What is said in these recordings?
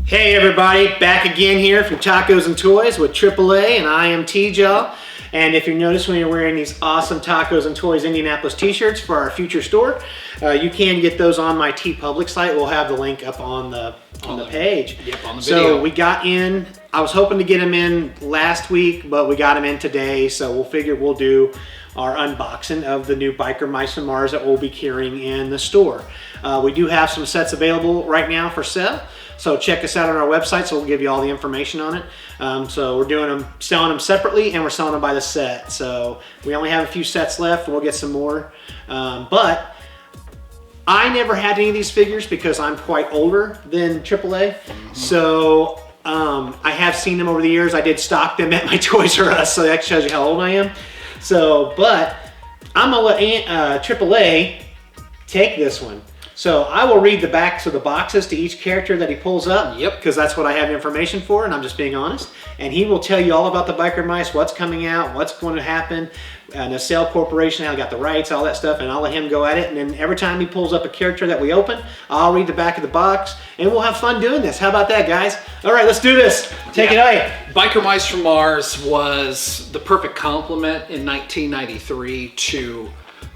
Hey everybody, back again here from Tacos and Toys with AAA, and I am T-Jaw. And if you notice when you're wearing these awesome Tacos and Toys Indianapolis t-shirts for our future store, you can get those on my TeePublic site. We'll have the link up on the page. Yep, on the video. So we got in, I was hoping to get them in last week, but we got them in today, so we'll figure we'll do our unboxing of the new Biker Mice and Mars that we'll be carrying in the store. We do have some sets available right now for sale, so check us out on our website, so we'll give you all the information on it. So we're doing them, selling them separately, and we're selling them by the set. So we only have a few sets left, and we'll get some more. But I never had any of these figures because I'm quite older than AAA. So I have seen them over the years. I did stock them at my Toys R Us, so that shows you how old I am. So, but I'm gonna let AAA take this one. So I will read the backs of the boxes to each character that he pulls up. Yep. Because that's what I have information for, and I'm just being honest. And he will tell you all about the Biker Mice, what's coming out, what's going to happen, Nacelle Corporation, how I got the rights, all that stuff, and I'll let him go at it. And then every time he pulls up a character that we open, I'll read the back of the box, and we'll have fun doing this. How about that, guys? All right, let's do this. Take it away. Biker Mice from Mars was the perfect complement in 1993 to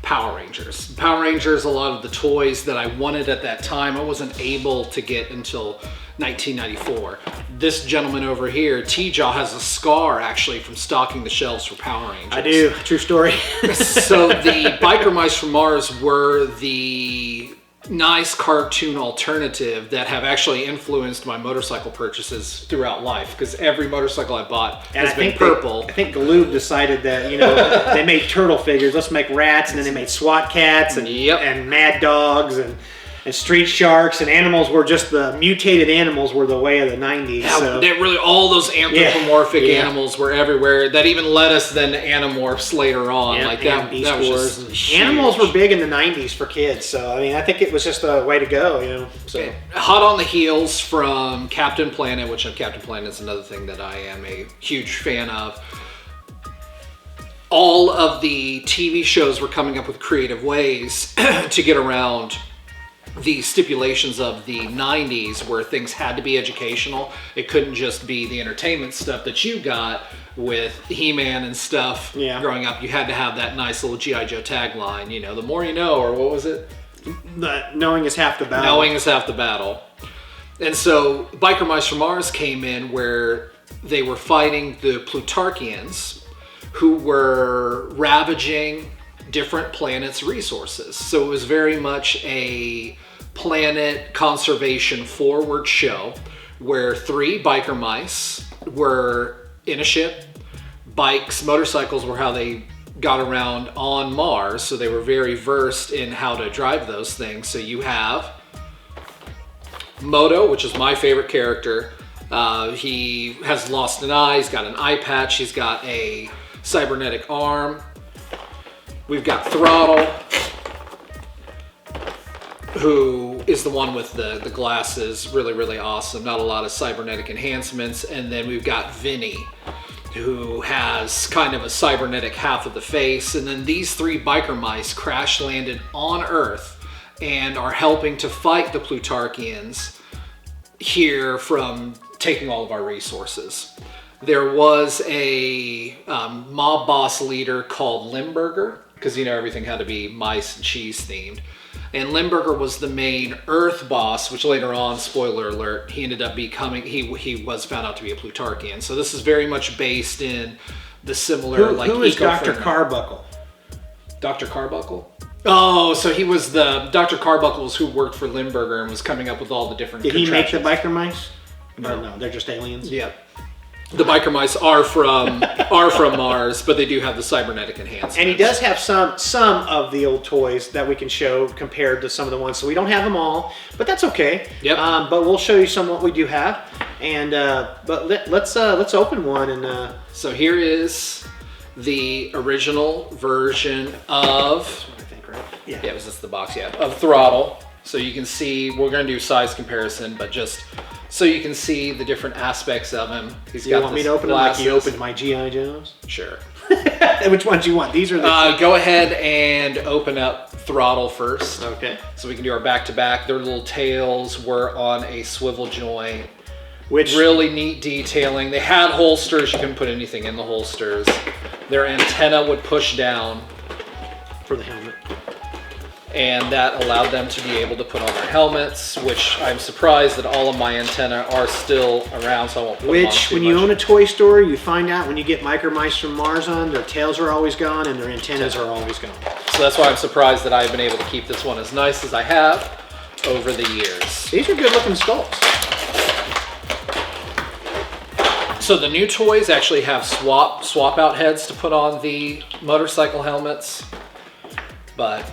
Power Rangers. Power Rangers, a lot of the toys that I wanted at that time, I wasn't able to get until 1994. This gentleman over here, T-Jaw, has a scar actually from stocking the shelves for Power Rangers. I do, true story. So the Biker Mice from Mars were the nice cartoon alternative that have actually influenced my motorcycle purchases throughout life, because every motorcycle I bought has been purple. I think Galoob decided that, you know, they made turtle figures, let's make rats, and then they made SWAT cats and, and mad dogs and street sharks, and animals were just the mutated animals were the way of the 90s. Yeah, so. they really, all those anthropomorphic animals were everywhere. That even led us then to Animorphs later on. Yeah, like that was just huge. Animals were big in the 90s for kids, so I mean, I think it was just a way to go, you know. So. Okay. Hot on the heels from Captain Planet, which Captain Planet is another thing that I am a huge fan of. All of the TV shows were coming up with creative ways to get around the stipulations of the 90s, where things had to be educational. It couldn't just be the entertainment stuff that you got with He-Man and stuff. Growing up, you had to have that nice little G.I. Joe tagline, you know, the more you know, or what was it? Knowing is half the battle. Knowing is half the battle. And so Biker Mice from Mars came in where they were fighting the Plutarchians, who were ravaging different planets' resources. So it was very much a planet conservation forward show where three biker mice were in a ship. Bikes, motorcycles were how they got around on Mars, so they were very versed in how to drive those things. So you have Moto, which is my favorite character. He has lost an eye, he's got an eye patch, he's got a cybernetic arm. We've got Throttle, who is the one with the glasses, really, really awesome. Not a lot of cybernetic enhancements. And then we've got Vinny, who has kind of a cybernetic half of the face. And then these three biker mice crash landed on Earth and are helping to fight the Plutarchians here from taking all of our resources. There was a mob boss leader called Limburger, because you know everything had to be mice and cheese themed. And Limburger was the main Earth boss, which later on, spoiler alert, he ended up becoming, he was found out to be a Plutarchian. So this is very much based in the similar, who is Dr. Carbuncle? Dr. Carbuncle? Oh, so he was Dr. Carbuncle was who worked for Limburger and was coming up with all the different Did he make the biker mice? No, they're just aliens? Yeah. The biker mice are from Mars, but they do have the cybernetic enhancements. And he does have some of the old toys that we can show compared to some of the ones. So we don't have them all, but that's okay. Yep. But we'll show you some what we do have. And but let's open one and. So here is the original version of. I think, right? Yeah. Yeah, it was just the box. Yeah, of Throttle. So you can see we're going to do size comparison, but just so you can see the different aspects of him. He's got. You want me to open them like you opened my G.I. Joes? Sure. Which ones do you want? These are the. Go ahead and open up Throttle first. Okay. So we can do our back to back. Their little tails were on a swivel joint. Which really neat detailing. They had holsters. You couldn't put anything in the holsters. Their antenna would push down for the helmet. And that allowed them to be able to put on their helmets, which I'm surprised that all of my antenna are still around, so I won't put them on too when you much. own a toy store, you find out when you get Micro Mice from Mars on, their tails are always gone and their antennas are always gone. So that's why I'm surprised that I've been able to keep this one as nice as I have over the years. These are good looking sculpts. So the new toys actually have swap out heads to put on the motorcycle helmets, but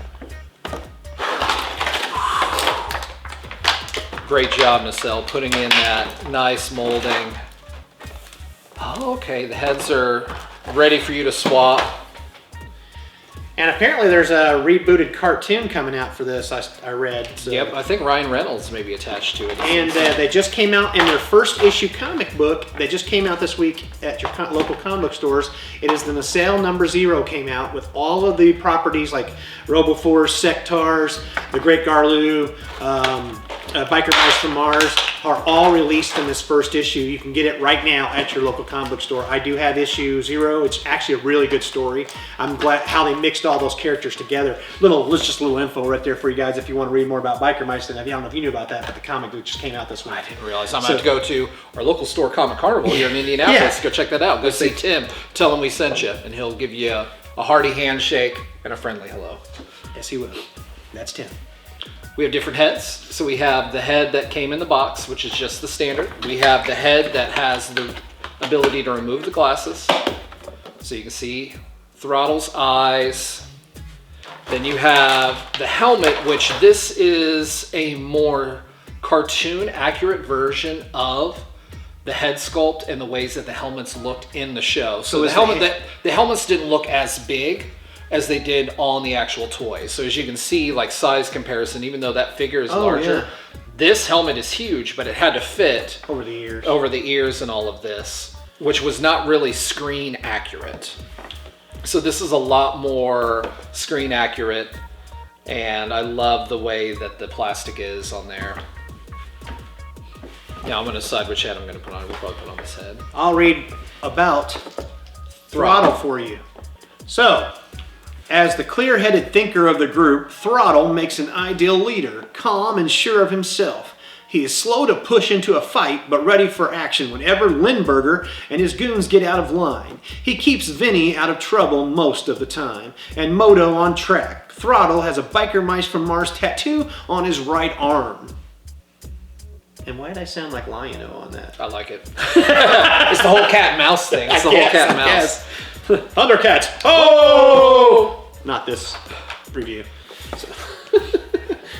great job, Nacelle, putting in that nice molding. Oh, okay, the heads are ready for you to swap. And apparently there's a rebooted cartoon coming out for this, I read. So. Yep, I think Ryan Reynolds may be attached to it. And they just came out in their first issue comic book. They just came out this week at your local comic book stores. It is the Nacelle #0 came out with all of the properties like RoboForce, Sectars, the Great Garloo, Biker Mice from Mars are all released in this first issue. You can get it right now at your local comic book store. I do have issue 0. It's actually a really good story. I'm glad how they mixed all those characters together. Just a little info right there for you guys if you want to read more about Biker Mice. And I don't know if you knew about that, but the comic book just came out this week. I didn't realize. I'm going to go to our local store, Comic Carnival, here in Indianapolis. Go check that out. Go see Tim. Tell him we sent you, and he'll give you a hearty handshake and a friendly hello. Yes, he will. That's Tim. We have different heads. So we have the head that came in the box, which is just the standard. We have the head that has the ability to remove the glasses. So you can see Throttle's eyes. Then you have the helmet, which this is a more cartoon accurate version of the head sculpt and the ways that the helmets looked in the show. So the helmets didn't look as big as they did on the actual toys. So as you can see, like size comparison, even though that figure is larger, this helmet is huge, but it had to fit over the ears and all of this, which was not really screen accurate. So this is a lot more screen accurate, and I love the way that the plastic is on there. Now I'm gonna decide which head I'm gonna put on. We'll probably put on this head. I'll read about Throttle for you. So, as the clear-headed thinker of the group, Throttle makes an ideal leader, calm and sure of himself. He is slow to push into a fight, but ready for action whenever Lindbergh and his goons get out of line. He keeps Vinny out of trouble most of the time, and Moto on track. Throttle has a Biker Mice from Mars tattoo on his right arm. And why did I sound like Lion-O on that? I like it. It's the whole cat and mouse thing. It's the whole cat and mouse. Thundercats! Oh! Not this review. So.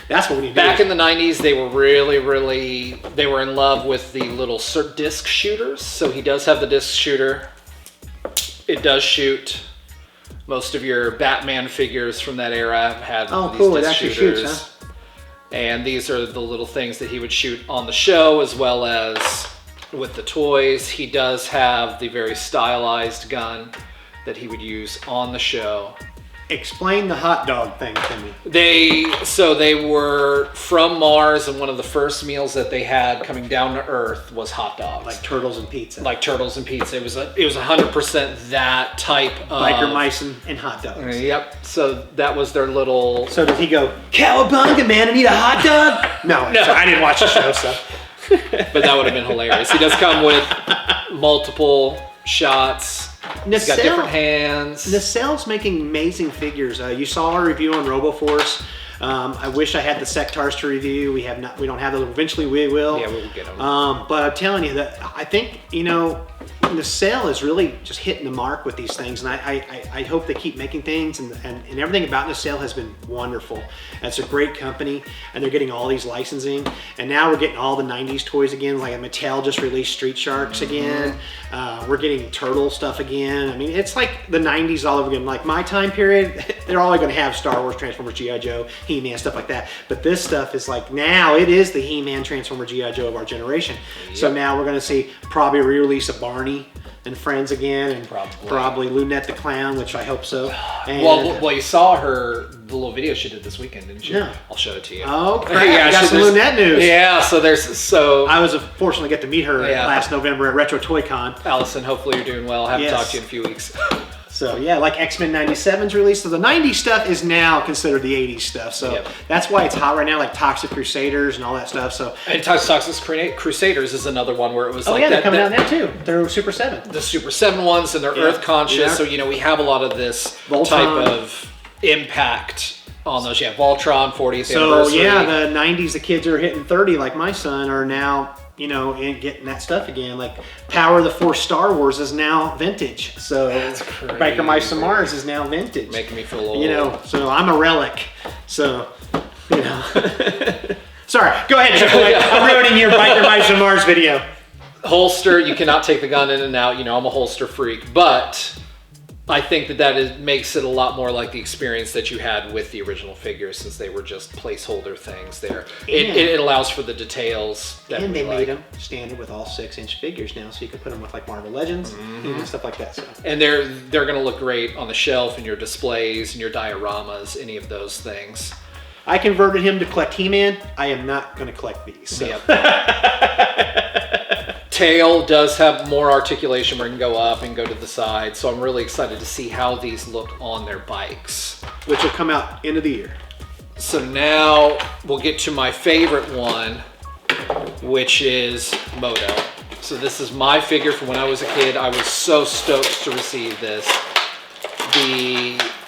That's what we need to do. Back in the 90s, they were they were in love with the little disc shooters. So he does have the disc shooter. It does shoot. Most of your Batman figures from that era have had these disc shooters. Shoots, huh? And these are the little things that he would shoot on the show as well as with the toys. He does have the very stylized gun that he would use on the show. Explain the hot dog thing to me. They were from Mars, and one of the first meals that they had coming down to Earth was hot dogs. Like turtles and pizza. Like turtles and pizza. It was 100% that type of Biker Mice and hot dogs. Yep. So that was their little. So did he go, "Cowabunga, man, I need a hot dog"? No. So I didn't watch the show, so. But that would have been hilarious. He does come with multiple shots. He's got different hands. Nacelle's making amazing figures. You saw our review on RoboForce. I wish I had the Sectars to review. We have not. We don't have them. Eventually, we will. Yeah, we will get them. But I'm telling you that I think Nacelle is really just hitting the mark with these things, and I hope they keep making things, and everything about Nacelle has been wonderful. It's a great company, and they're getting all these licensing, and now we're getting all the 90s toys again, like Mattel just released Street Sharks again. We're getting Turtle stuff again. I mean, it's like the 90s all over again. Like my time period, they're always going to have Star Wars, Transformers, G.I. Joe, He-Man, stuff like that. But this stuff is like, now it is the He-Man, Transformer, G.I. Joe of our generation. Yep. So now we're going to see probably a re-release of Barney and friends again, and probably Lunette the Clown, which I hope so. And, well, you saw the little video she did this weekend, didn't you? Yeah. I'll show it to you. Oh, crap. Yeah, got some Lunette news. Yeah, I was fortunate to get to meet her last November at Retro Toy Con. Allison, hopefully you're doing well. I haven't talked to you in a few weeks. So yeah, like X-Men 97's released. So the 90s stuff is now considered the 80s stuff. So that's why it's hot right now, like Toxic Crusaders and all that stuff. So and Toxic Crusaders is another one where it was they're coming out now too. They're Super 7. The Super 7 ones, and they're Earth conscious. So we have a lot of this type of impact on those. Yeah, Voltron 40th anniversary. So yeah, the 90s, the kids are hitting 30 like my son are now, and getting that stuff again. Like Power of the Force Star Wars is now vintage. So Biker Mice and Mars is now vintage. Making me feel old. So I'm a relic. So, Sorry, go ahead, Triple A. I'm ruining your Biker Mice and Mars video. Holster, you cannot take the gun in and out. I'm a holster freak, but I think that makes it a lot more like the experience that you had with the original figures, since they were just placeholder things there. It allows for the details. And they made them standard with all 6-inch figures now, so you can put them with like Marvel Legends and stuff like that. So. And they're going to look great on the shelf in your displays and your dioramas, any of those things. I converted him to collect He-Man. I am not going to collect these. So. Yep. Tail does have more articulation where it can go up and go to the side, so I'm really excited to see how these look on their bikes. Which will come out end of the year. So now we'll get to my favorite one, which is Moto. So this is my figure from when I was a kid. I was so stoked to receive this.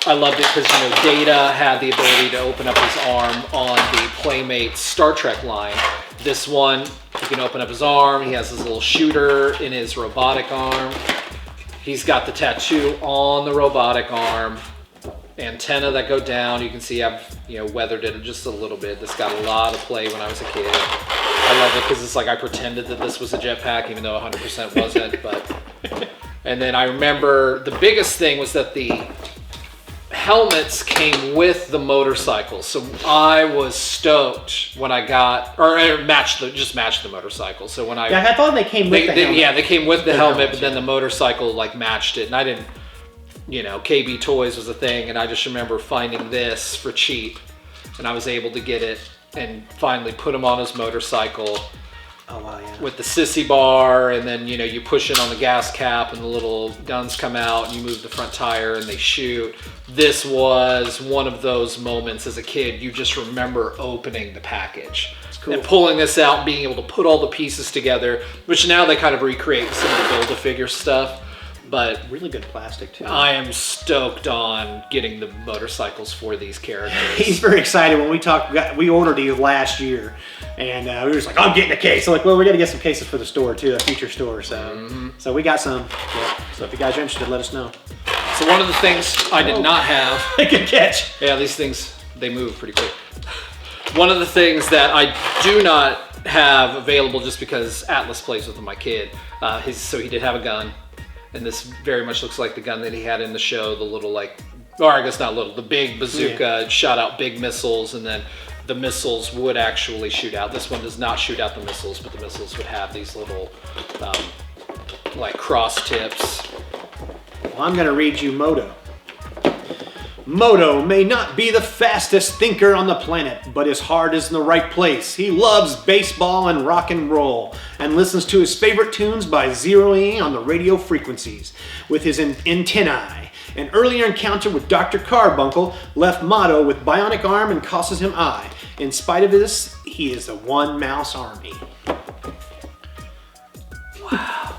I loved it because Data had the ability to open up his arm on the Playmates Star Trek line. This one, he can open up his arm. He has his little shooter in his robotic arm. He's got the tattoo on the robotic arm. Antenna that go down. You can see I've weathered it just a little bit. This got a lot of play when I was a kid. I love it because it's like I pretended that this was a jetpack, even though 100% wasn't. And then I remember the biggest thing was that the helmets came with the motorcycles, so I was stoked when I got matched the motorcycle. So when I thought they came with the helmet. Yeah, they came with the helmet, but then the motorcycle matched it, and I didn't. KB Toys was a thing, and I just remember finding this for cheap, and I was able to get it and finally put him on his motorcycle. Oh, wow, yeah. With the sissy bar, and then you push in on the gas cap and the little guns come out and you move the front tire and they shoot. This was one of those moments as a kid, you just remember opening the package. Cool. And pulling this out and being able to put all the pieces together, which now they kind of recreate some of the Build-A-Figure stuff. But really good plastic too. I am stoked on getting the motorcycles for these characters. He's very excited. When we ordered these last year, and we were just like, I'm getting a case. So we got to get some cases for the store too, a future store. So, so we got some. Yeah. So if you guys are interested, let us know. So one of the things I did not have. Good catch. Yeah, these things, they move pretty quick. One of the things that I do not have available, just because Atlas plays with my kid, so he did have a gun. And this very much looks like the gun that he had in the show, the little the big bazooka, shot out big missiles, and then the missiles would actually shoot out. This one does not shoot out the missiles, but the missiles would have these little cross tips. Well, I'm gonna read you Moto. Moto may not be the fastest thinker on the planet, but his heart is in the right place. He loves baseball and rock and roll, and listens to his favorite tunes by zeroing on the radio frequencies with his antennae. An earlier encounter with Dr. Carbuncle left Moto with bionic arm and causes him eye. In spite of this, he is a one-mouse army. Wow.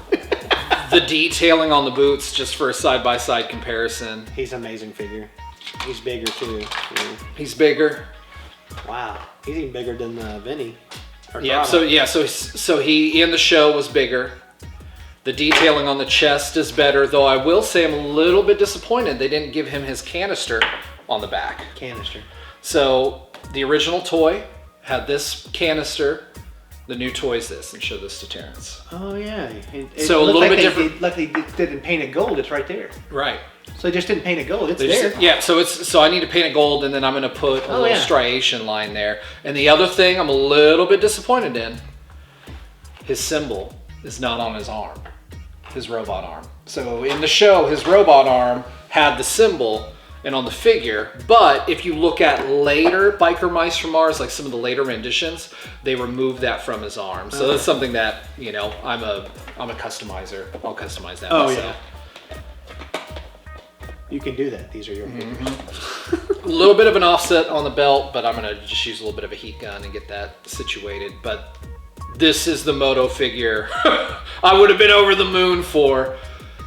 The detailing on the boots, just for a side-by-side comparison. He's an amazing figure. He's bigger too. He's bigger. Wow, he's even bigger than Vinny. Yeah. So he in the show was bigger. The detailing on the chest is better, though I will say I'm a little bit disappointed they didn't give him his canister on the back. Canister. So the original toy had this canister. The new toy is this, and show this to Terrence. Oh yeah. So a little bit different. Luckily, they didn't paint it gold. It's right there. Right. So they just didn't paint it gold. It's there. Yeah. So I need to paint it gold, and then I'm going to put a little striation line there. And the other thing I'm a little bit disappointed in, his symbol is not on his arm. his robot arm. So in the show, his robot arm had the symbol and on the figure, but if you look at later Biker Mice from Mars, like some of the later renditions, they removed that from his arm. So that's something that, you know, I'm a customizer. I'll customize that myself. Yeah. You can do that. These are your figures. A little bit of an offset on the belt, but I'm gonna just use a little bit of a heat gun and get that situated. But this is the Moto figure I would have been over the moon for,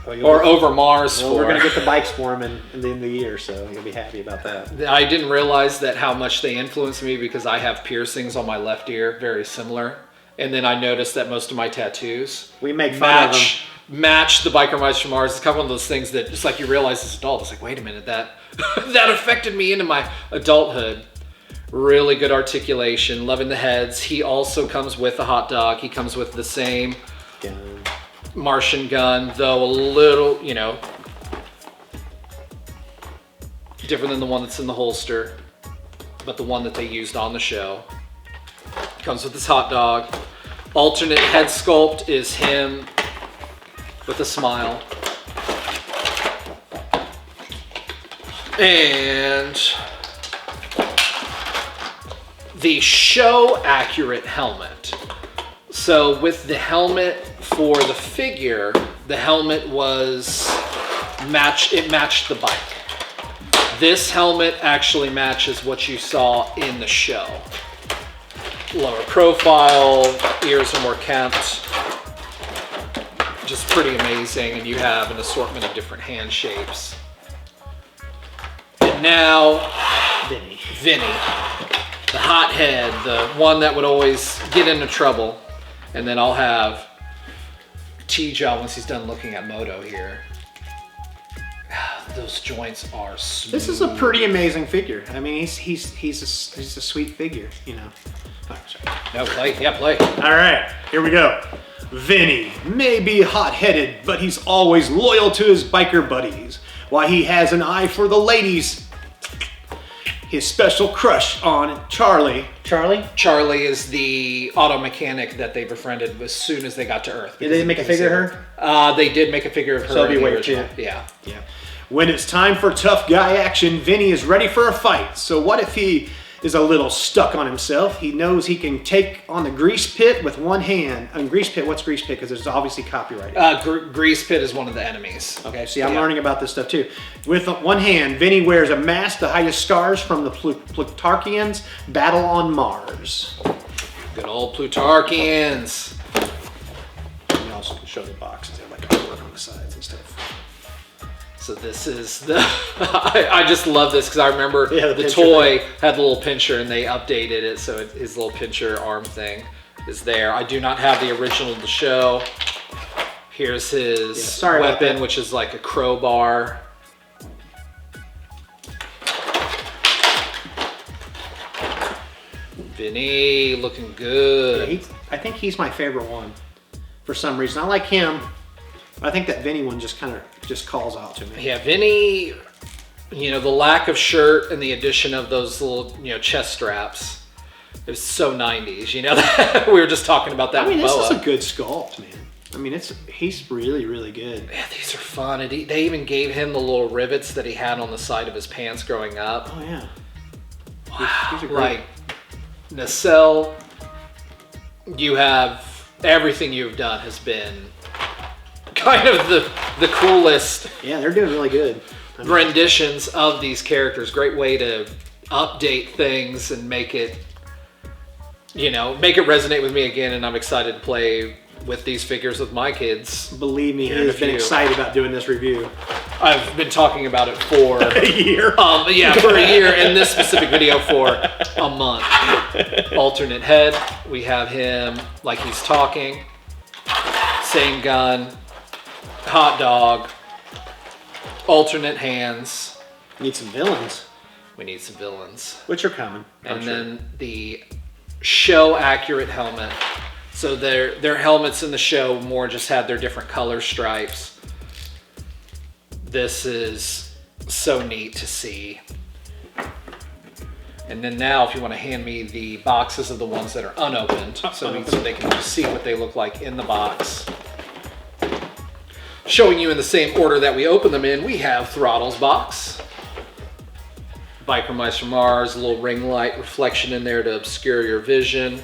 or over Mars for. We're gonna get the bikes for him in the end of the year, so you'll be happy about that. I didn't realize that how much they influenced me because I have piercings on my left ear, very similar. And then I noticed that most of my tattoos we make fun of them. Match the Biker Mice from Mars. It's kind of one of those things that just like you realize as an adult, it's like, wait a minute, that that affected me into my adulthood. Really good articulation, loving the heads. He also comes with a hot dog. He comes with the same Gun. Martian gun, though a little, you know, different than the one that's in the holster, but the one that they used on the show. Comes with this hot dog. Alternate head sculpt is him with a smile. And the show accurate helmet. So with the helmet for the figure, the helmet was it matched the bike. This helmet actually matches what you saw in the show. Lower profile, ears are more kept. Just pretty amazing, and you have an assortment of different hand shapes. And now, Vinny, the hothead, the one that would always get into trouble. And then I'll have T-Jaw once he's done looking at Moto here. Those joints are smooth. This is a pretty amazing figure. I mean, he's a sweet figure, you know. Oh, sorry. No, play. Yeah, play. All right, here we go. Vinny may be hot-headed, but he's always loyal to his biker buddies. Why, he has an eye for the ladies. His special crush on Charlie. Charlie is the auto mechanic that they befriended as soon as they got to Earth. Did they make a figure of her? They did make a figure of her. So in be the weird original. too. Yeah. When it's time for tough guy action, Vinny is ready for a fight. So what if he is a little stuck on himself? He knows he can take on the grease pit with one hand. And grease pit, what's grease pit? Because it's obviously copyrighted. Grease pit is one of the enemies. Okay, see, I'm learning about this stuff too. With one hand, Vinny wears a mask to hide his scars from the Plutarchians' battle on Mars. Good old Plutarchians. Let me also show the boxes. They have like artwork on the sides and stuff. So this is the, I just love this because I remember the pincher toy had the little pincher and they updated it. So his little pincher arm thing is there. I do not have the original of the show. Here's his weapon, which is like a crowbar. Vinny looking good. Yeah, I think he's my favorite one for some reason. I like him. I think that Vinny one just kind of calls out to me. Yeah, Vinny, you know, the lack of shirt and the addition of those little, you know, chest straps. It was so 90s, you know. We were just talking about that. I mean, with this Boa. is a good sculpt, man. I mean, he's really, really good. Yeah, these are fun. And they even gave him the little rivets that he had on the side of his pants growing up. Oh yeah. Wow. These are great. Like Nacelle, you have everything you've done has been kind of the coolest. Yeah, they're doing really good. Renditions of these characters. Great way to update things and make it, you know, make it resonate with me again. And I'm excited to play with these figures with my kids. Believe me, he's been excited about doing this review. I've been talking about it for a year. Yeah, for a year, and this specific video for a month. Alternate head. We have him like he's talking. Same gun. Hot dog. Alternate hands. Need some villains. We need some villains. Which are coming. And then the show accurate helmet. So their helmets in the show more just had their different color stripes. This is so neat to see. And then now if you want to hand me the boxes of the ones that are unopened, so they can just see what they look like in the box. Showing you in the same order that we open them in, we have Throttles box. Biker Mice from Mars, a little ring light reflection in there to obscure your vision.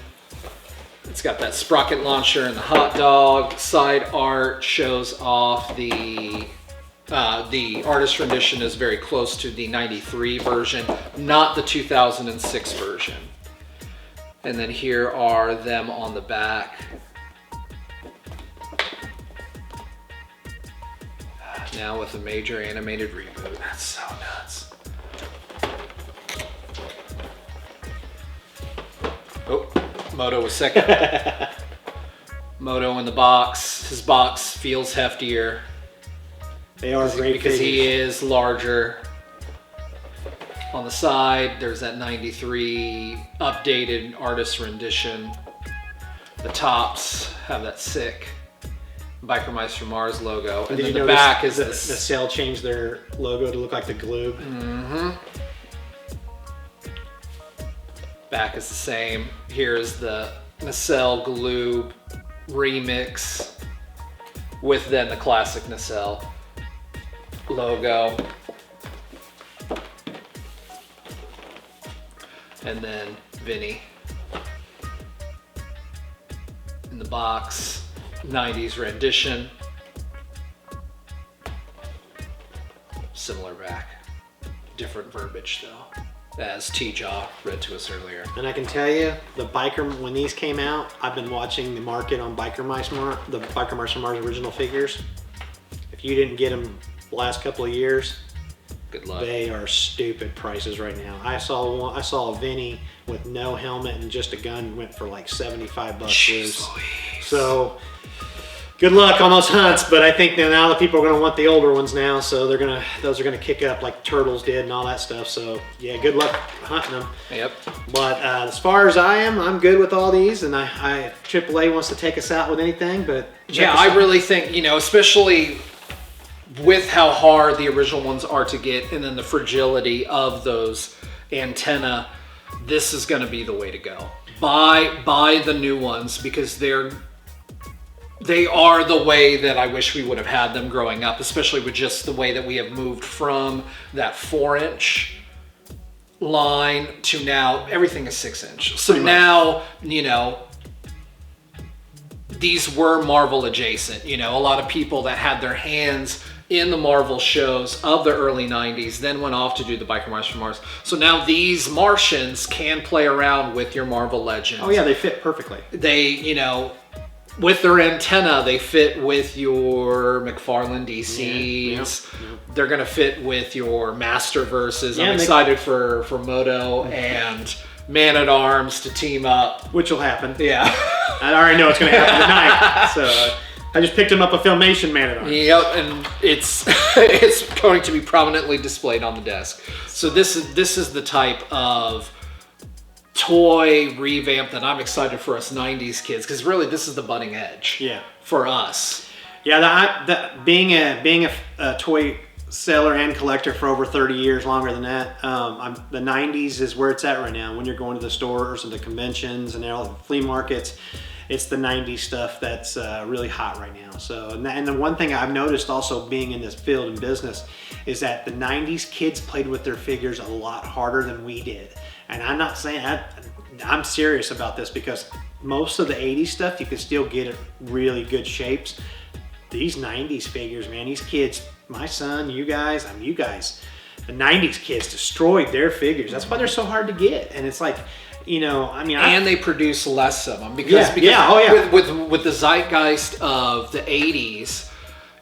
It's got that sprocket launcher and the hot dog. Side art shows off the artist rendition is very close to the 93 version, not the 2006 version. And then here are them on the back. Now with a major animated reboot. That's so nuts. Oh, Moto was second. Moto in the box. His box feels heftier. They are great because he figures. is larger. On the side, there's that 93 updated artist rendition. The tops have that sick Biker Mice from Mars logo. And then the back is Nacelle changed their logo to look like the Gloob. Mm-hmm. Back is the same. Here's the Nacelle Gloob remix with then the classic Nacelle logo. And then Vinny in the box, 90s rendition. Similar back, different verbiage though, as T-Jaw read to us earlier. And I can tell you, when these came out, I've been watching the market on the Biker Mice from Mars original figures. If you didn't get them the last couple of years, Good luck. they are stupid prices right now. I saw a Vinny with no helmet and just a gun went for like $75 loose. So good luck on those hunts, but I think now the people are going to want the older ones now, so those are gonna kick up like Turtles did and all that stuff. So yeah, good luck hunting them. Yep. But as far as I'm good with all these, and I AAA wants to take us out with anything, but Yeah, I really think, especially with how hard the original ones are to get and then the fragility of those antenna, this is going to be the way to go. Buy the new ones because they are the way that I wish we would have had them growing up, especially with just the way that we have moved from that 4-inch line to now everything is 6-inch. So now, these were Marvel adjacent. A lot of people that had their hands in the Marvel shows of the early 90s then went off to do the Biker Mice from Mars. So now these Martians can play around with your Marvel Legends. Oh yeah, they fit perfectly. They, with their antenna, they fit with your McFarlane DCs. Yeah. They're going to fit with your Masterverses. Yeah, I'm excited for Moto and Man-at-Arms to team up. Which will happen. Yeah. I already know it's going to happen tonight. So I just picked him up a Filmation Man-at-Arms. Yep, and it's it's going to be prominently displayed on the desk. So this is the type of toy revamp that I'm excited for us 90s kids, because really this is the budding edge for us. Yeah, being a toy seller and collector for over 30 years, longer than that, the 90s is where it's at right now. When you're going to the stores and the conventions and all the flea markets, it's the 90s stuff that's really hot right now. So, and the one thing I've noticed also being in this field and business is that the 90s kids played with their figures a lot harder than we did. And I'm not saying I'm serious about this, because most of the 80s stuff you can still get at really good shapes. These 90s figures, man, these kids, my son, you guys, the 90s kids destroyed their figures. That's why they're so hard to get. And it's like, and they produce less of them because with the zeitgeist of the 80s,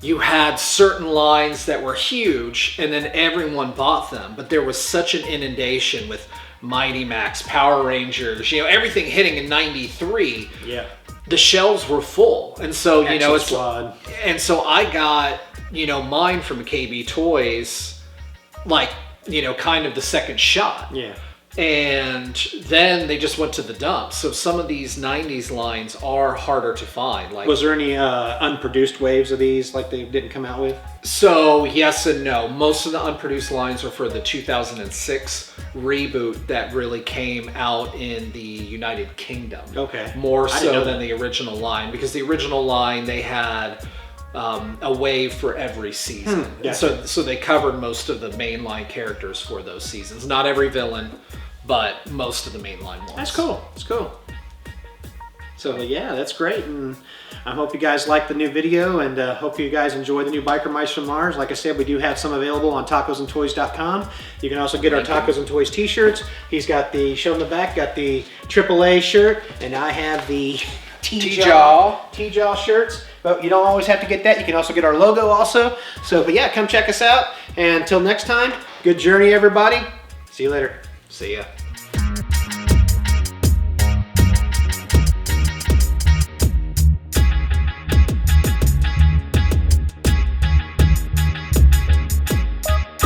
you had certain lines that were huge and then everyone bought them, but there was such an inundation with Mighty Max, Power Rangers, everything hitting in 93. Yeah. The shelves were full. And so, Squad. And so I got, mine from KB Toys, like, kind of the second shot. Yeah. And then they just went to the dump. So some of these 90s lines are harder to find. Like, was there any unproduced waves of these like they didn't come out with? So yes and no. Most of the unproduced lines are for the 2006 reboot that really came out in the United Kingdom. Okay. More so than the original line, because the original line they had a wave for every season. Gotcha. So they covered most of the mainline characters for those seasons. Not every villain, but most of the mainline ones. That's cool. That's cool. So yeah, that's great, and I hope you guys like the new video, and hope you guys enjoy the new Biker Mice from Mars. Like I said, we do have some available on tacosandtoys.com. You can also get our Tacos and Toys t-shirts. He's got the, show in the back, got the AAA shirt, and I have the T-Jaw shirts. But you don't always have to get that. You can also get our logo also. So, but yeah, come check us out. And until next time, good journey, everybody. See you later. See ya.